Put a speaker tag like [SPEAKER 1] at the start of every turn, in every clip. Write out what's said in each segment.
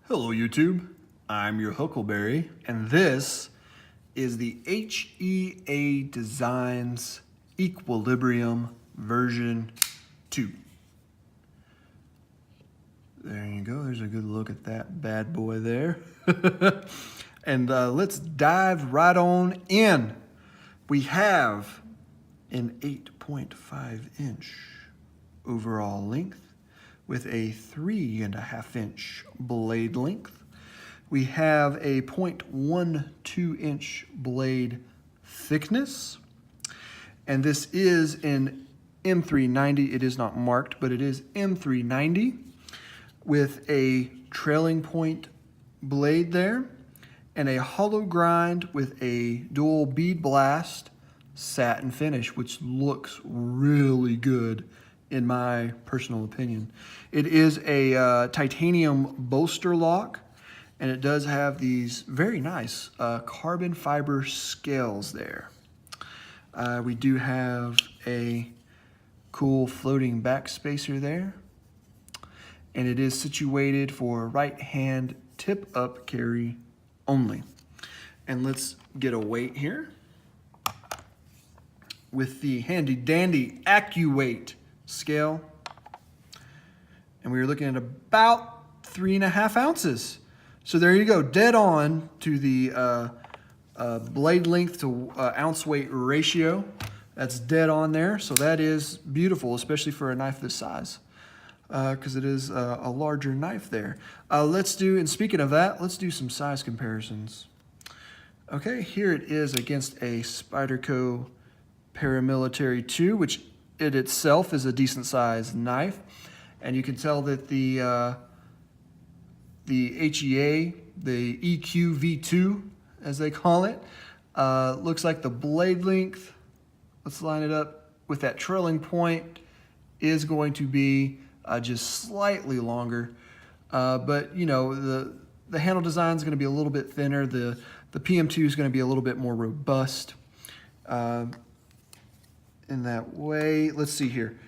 [SPEAKER 1] Hello YouTube, I'm your Huckleberry, and this is the HEAdesigns Equilibrium version 2. There you go, there's a good look at that bad boy there. And let's dive right on in. We have an 8.5 inch overall length with a 3.5 inch blade length. We have a 0.12 inch blade thickness. And this is in M390. It is not marked, but it is M390 with a trailing point blade there and a hollow grind with a dual bead blast satin finish, which looks really good in my personal opinion. It is a titanium bolster lock, and it does have these very nice carbon fiber scales there. We do have a cool floating back spacer there, and it is situated for right hand tip up carry only. And let's get a weight here with the handy dandy AccuWeight scale, and we were looking at about 3.5 ounces. So there you go, dead on to the blade length to ounce weight ratio. That's dead on there, so that is beautiful, especially for a knife this size, because it is a larger knife there. Let's do, and speaking of that, let's do some size comparisons. Okay, here it is against a Spyderco Paramilitary 2, which it itself is a decent sized knife, and you can tell that the HEA, the EQ-V2 as they call it, looks like the blade length, let's line it up with that trailing point, is going to be just slightly longer, but you know, the handle design is going to be a little bit thinner. The PM2 is going to be a little bit more robust in that way. Let's see here.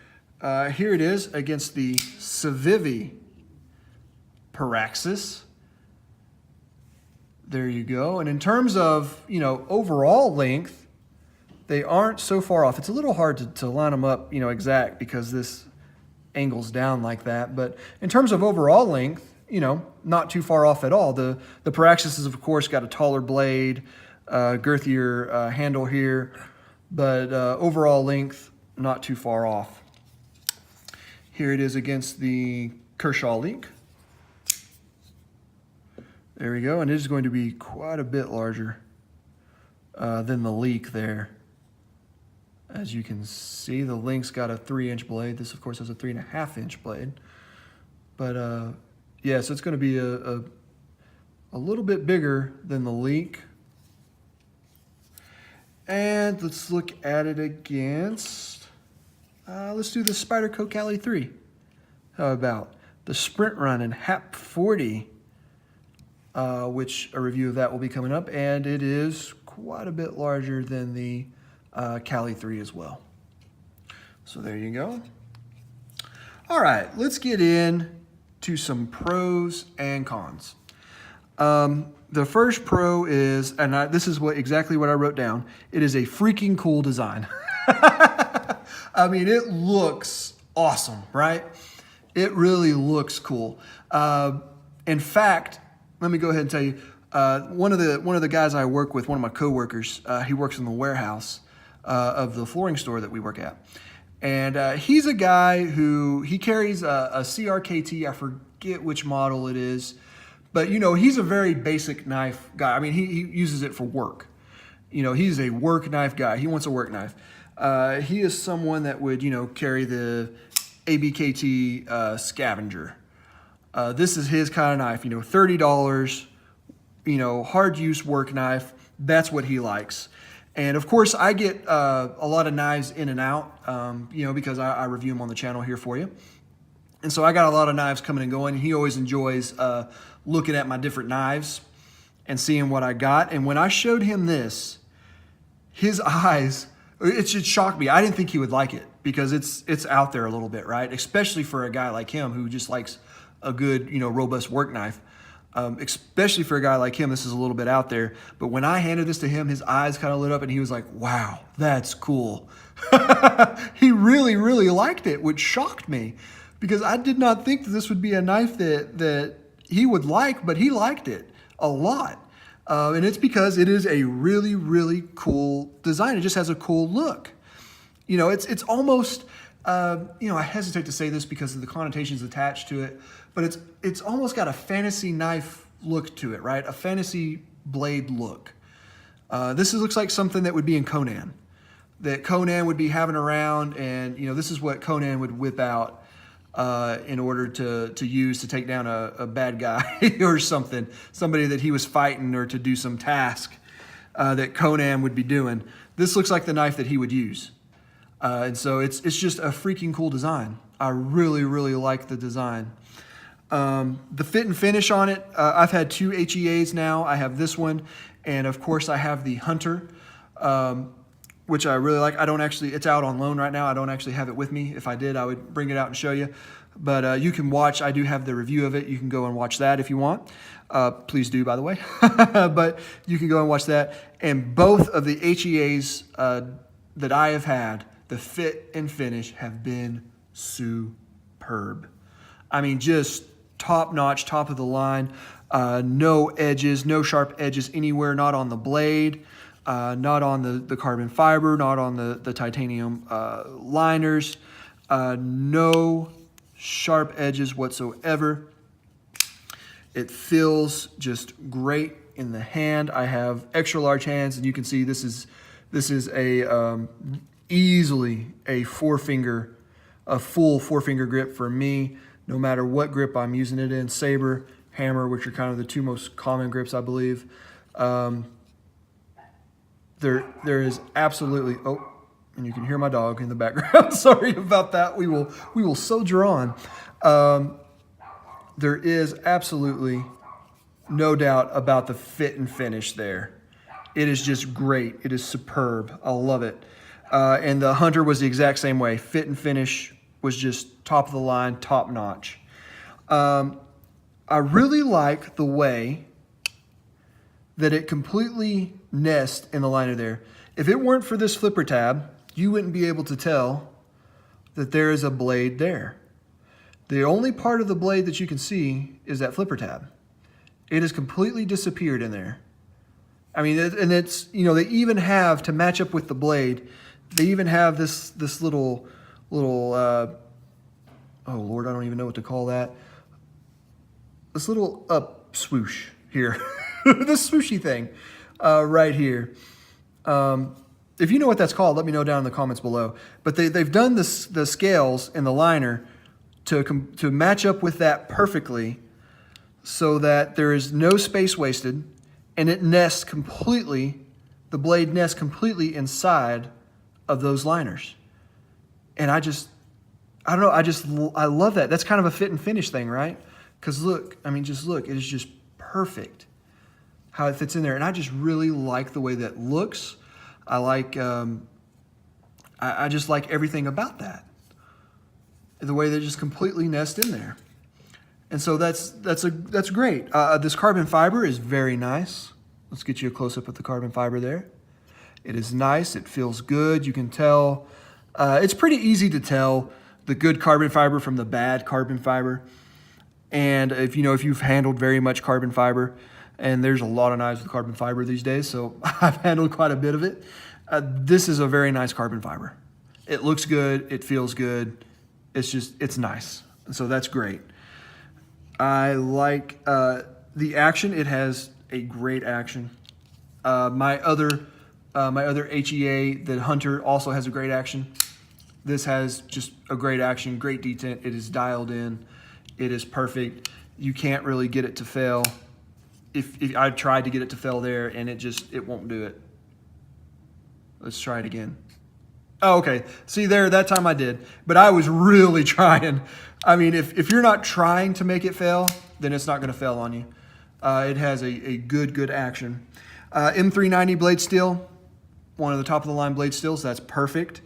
[SPEAKER 1] Here it is against the Civivi Paraxis. There you go. And in terms of, you know, overall length, they aren't so far off. It's a little hard to line them up, you know, exact because this angles down like that. But in terms of overall length, you know, not too far off at all. The Paraxis has, of course, got a taller blade, girthier handle here, but overall length, not too far off. Here it is against the Kershaw Leak. There we go, and it is going to be quite a bit larger than the Leak there. As you can see, the Link's got a 3-inch blade. This, of course, has a 3.5 inch blade. But yeah, so it's going to be a little bit bigger than the Leak. And let's look at it against, let's do the Spyderco Cali 3. How about the Sprint Run and HAP 40, which a review of that will be coming up, and it is quite a bit larger than the Cali 3 as well. So there you go. All right, let's get in to some pros and cons. The first pro is, and this is exactly what I wrote down, it is a freaking cool design. I mean, it looks awesome, right? It really looks cool. In fact, let me go ahead and tell you, one of the guys I work with, one of my coworkers, he works in the warehouse of the flooring store that we work at. And he's a guy who, he carries a CRKT, I forget which model it is, but, you know, he's a very basic knife guy. I mean, he uses it for work. You know, he's a work knife guy. He wants a work knife. He is someone that would, you know, carry the ABKT Scavenger. This is his kind of knife, you know, $30, you know, hard use work knife. That's what he likes. And of course, I get a lot of knives in and out, you know, because I review them on the channel here for you. And so I got a lot of knives coming and going. He always enjoys looking at my different knives and seeing what I got. And when I showed him this, his eyes, it should shock me. I didn't think he would like it because it's out there a little bit, right? Especially for a guy like him who just likes a good, you know, robust work knife. Especially for a guy like him, this is a little bit out there. But when I handed this to him, his eyes kind of lit up and he was like, wow, that's cool. He really, really liked it, which shocked me because I did not think that this would be a knife that he would like, but he liked it a lot. And it's because it is a really, really cool design. It just has a cool look. You know, it's almost, you know, I hesitate to say this because of the connotations attached to it, but it's almost got a fantasy knife look to it, right? A fantasy blade look. This looks like something that would be in Conan, that Conan would be having around, and you know, this is what Conan would whip out in order to use to take down a bad guy or somebody that he was fighting or to do some task that Conan would be doing. This looks like the knife that he would use. And so it's just a freaking cool design. I really, really like the design. The fit and finish on it, I've had 2 HEAs now. I have this one, and of course I have the Hunter, which I really like. It's out on loan right now. I don't actually have it with me. If I did, I would bring it out and show you. But you can watch, I do have the review of it. You can go and watch that if you want. Please do, by the way. But you can go and watch that. And both of the HEAs that I have had, the fit and finish have been superb. I mean, just top-notch, top of the line. No edges, no sharp edges anywhere, not on the blade, not on the carbon fiber, not on the titanium liners. No sharp edges whatsoever. It feels just great in the hand. I have extra large hands, and you can see this is a easily a full 4-finger grip for me, no matter what grip I'm using it in. Saber, hammer, which are kind of the 2 most common grips, I believe. There is absolutely, oh, and you can hear my dog in the background. Sorry about that. We will soldier on. There is absolutely no doubt about the fit and finish there. It is just great. It is superb. I love it. And the Hunter was the exact same way. Fit and finish was just top of the line, top notch. I really like the way that it completely nests in the liner there. If it weren't for this flipper tab, you wouldn't be able to tell that there is a blade there. The only part of the blade that you can see is that flipper tab. It has completely disappeared in there. I mean, and it's, you know, they even have, to match up with the blade, they even have this little oh Lord, I don't even know what to call that. This little up swoosh here, this swooshy thing right here. If you know what that's called, let me know down in the comments below. But they've done the scales in the liner to match up with that perfectly, so that there is no space wasted, and it nests completely. The blade nests completely inside of those liners, and I don't know. I love that. That's kind of a fit and finish thing, right? Because look, I mean, just look. It is just perfect how it fits in there, and I just really like the way that looks. I like. I just like everything about that. The way they just completely nest in there, and so that's great. This carbon fiber is very nice. Let's get you a close up of the carbon fiber there. It is nice. It feels good. You can tell. It's pretty easy to tell the good carbon fiber from the bad carbon fiber. And if you've handled very much carbon fiber, and there's a lot of knives with carbon fiber these days, so I've handled quite a bit of it. This is a very nice carbon fiber. It looks good. It feels good. It's nice. So that's great. I like the action. It has a great action. My other HEA, the Hunter, also has a great action. This has just a great action, great detent. It is dialed in. It is perfect. You can't really get it to fail. If I tried to get it to fail there, and it won't do it. Let's try it again. Oh, okay. See there, that time I did, but I was really trying. I mean, if you're not trying to make it fail, then it's not going to fail on you. It has a good action. M390 blade steel, one of the top of the line blade steels. That's perfect.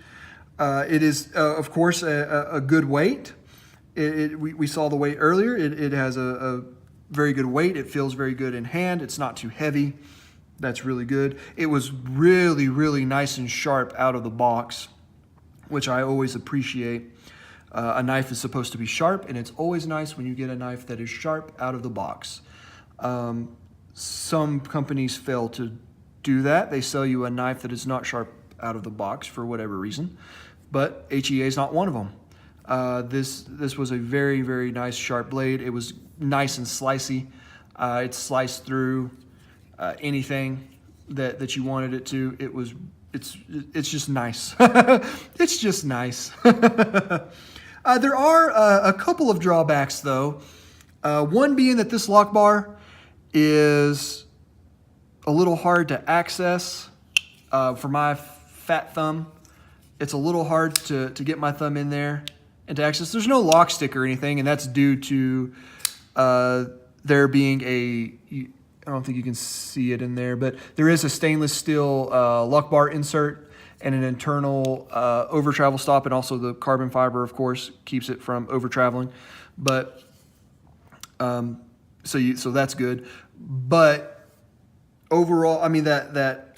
[SPEAKER 1] It is, of course, a good weight. We saw the weight earlier. It has a very good weight. It feels very good in hand. It's not too heavy. That's really good. It was really, really nice and sharp out of the box, which I always appreciate. A knife is supposed to be sharp, and it's always nice when you get a knife that is sharp out of the box. Some companies fail to do that. They sell you a knife that is not sharp out of the box for whatever reason, but HEA is not one of them. This was a very, very nice sharp blade. It was nice and slicey. It sliced through anything that you wanted it to. It's just nice. It's just nice. There are a couple of drawbacks though. One being that this lock bar is a little hard to access for my fat thumb. It's a little hard to get my thumb in there and to access. There's no lock stick or anything, and that's due to there being I don't think you can see it in there, but there is a stainless steel lock bar insert and an internal over travel stop, and also the carbon fiber, of course, keeps it from over traveling. But so that's good. But overall, I mean, that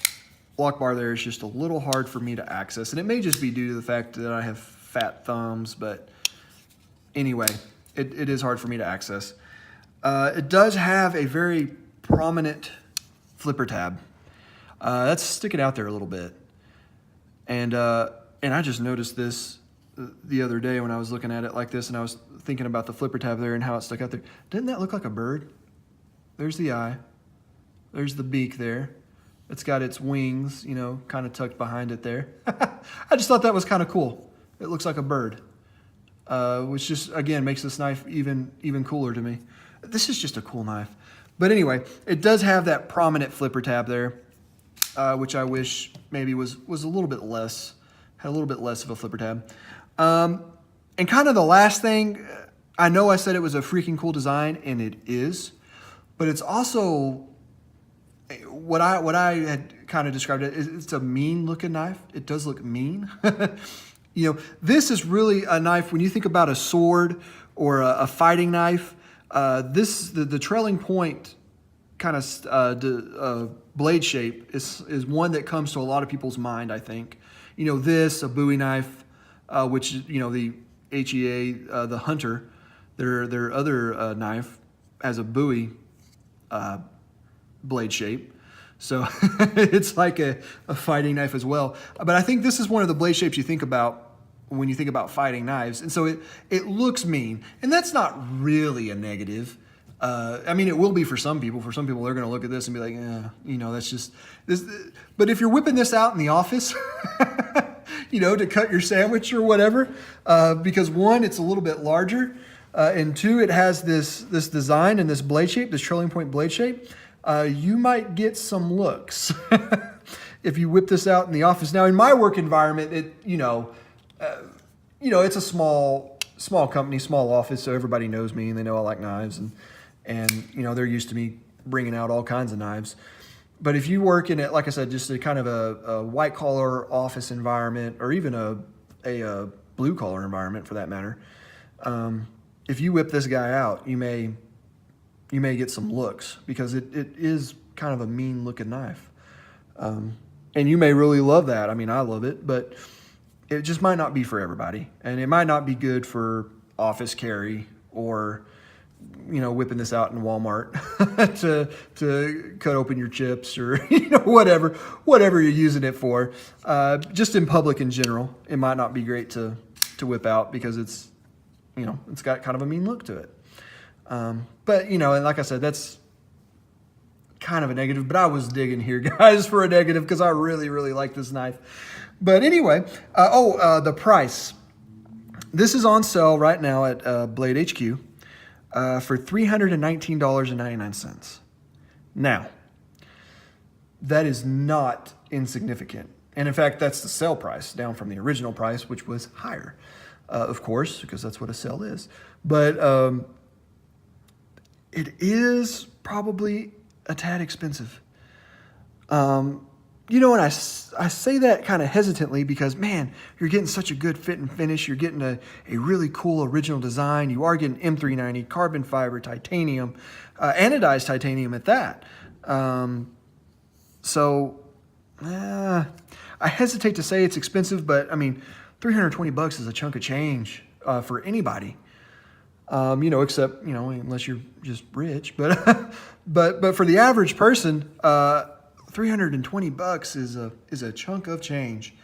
[SPEAKER 1] lock bar there is just a little hard for me to access, and it may just be due to the fact that I have fat thumbs, but anyway, it is hard for me to access. It does have a very prominent flipper tab. That's sticking out there a little bit. And I just noticed this the other day when I was looking at it like this, and I was thinking about the flipper tab there and how it stuck out there. Didn't that look like a bird? There's the eye. There's the beak there. It's got its wings, you know, kind of tucked behind it there. I just thought that was kind of cool. It looks like a bird, which just, again, makes this knife even cooler to me. This is just a cool knife. But anyway, it does have that prominent flipper tab there, which I wish maybe was a little bit less, had a little bit less of a flipper tab. And kind of the last thing, I know I said it was a freaking cool design, and it is, but it's also what I had kind of described it. It's a mean looking knife. It does look mean. You know, this is really a knife when you think about a sword or a fighting knife. The trailing point kind of blade shape is one that comes to a lot of people's mind, I think. You know, this, a Bowie knife, which, you know, the HEA, the Hunter, their other knife has a Bowie blade shape. So it's like a fighting knife as well. But I think this is one of the blade shapes you think about when you think about fighting knives. And so it looks mean. And that's not really a negative. I mean, it will be for some people. For some people, they're going to look at this and be like, you know, that's just this. But if you're whipping this out in the office, you know, to cut your sandwich or whatever, because one, it's a little bit larger, and two, it has this design and this blade shape, this trailing point blade shape, you might get some looks if you whip this out in the office. Now, in my work environment, you know, it's a small company, small office, so everybody knows me and they know I like knives, and you know, they're used to me bringing out all kinds of knives. But if you work in it, like I said, just a kind of a white collar office environment, or even a blue collar environment for that matter, if you whip this guy out, you may get some looks, because it is kind of a mean looking knife. And you may really love that. I mean, I love it, but it just might not be for everybody. And it might not be good for office carry, or, you know, whipping this out in Walmart to cut open your chips, or, you know, whatever you're using it for. Just in public in general, it might not be great to whip out, because it's, you know, it's got kind of a mean look to it. But, you know, and like I said, that's kind of a negative, but I was digging here, guys, for a negative, because I really, really like this knife. But anyway, the price. This is on sale right now at Blade HQ for $319.99. Now, that is not insignificant. And in fact, that's the sale price, down from the original price, which was higher, of course, because that's what a sale is. But it is probably a tad expensive. you know, and I say that kind of hesitantly because, man, you're getting such a good fit and finish. You're getting a really cool original design. You are getting M390, carbon fiber, titanium, anodized titanium at that. I hesitate to say it's expensive, but I mean, $320 is a chunk of change for anybody. You know, except, you know, unless you're just rich, but but for the average person, $320 is a chunk of change.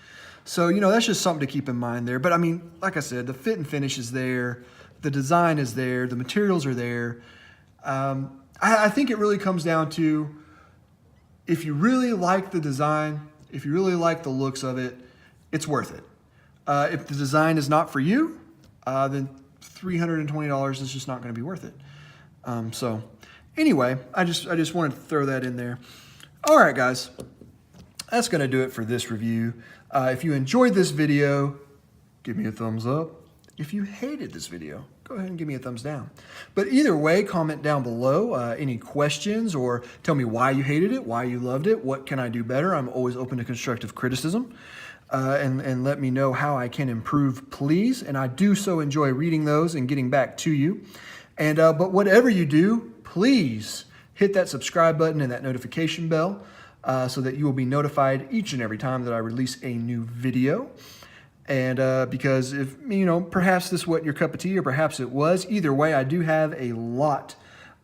[SPEAKER 1] So, you know, that's just something to keep in mind there. But I mean, like I said, the fit and finish is there, the design is there, the materials are there. I think it really comes down to, if you really like the design, if you really like the looks of it, it's worth it. If the design is not for you, then $320 is just not going to be worth it. So anyway, I just wanted to throw that in there. All right, guys, that's going to do it for this review. If you enjoyed this video, give me a thumbs up. If you hated this video, go ahead and give me a thumbs down. But either way, comment down below any questions, or tell me why you hated it, why you loved it, what can I do better. I'm always open to constructive criticism. And let me know how I can improve, please. And I do so enjoy reading those and getting back to you. And but whatever you do, please hit that subscribe button and that notification bell so that you will be notified each and every time that I release a new video. And because if, you know, perhaps this wasn't your cup of tea, or perhaps it was, either way, I do have a lot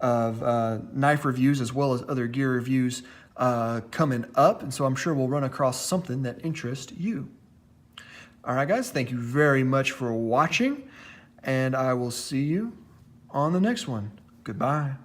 [SPEAKER 1] of knife reviews as well as other gear reviews coming up. And so I'm sure we'll run across something that interests you. All right, guys, thank you very much for watching, and I will see you on the next one. Goodbye.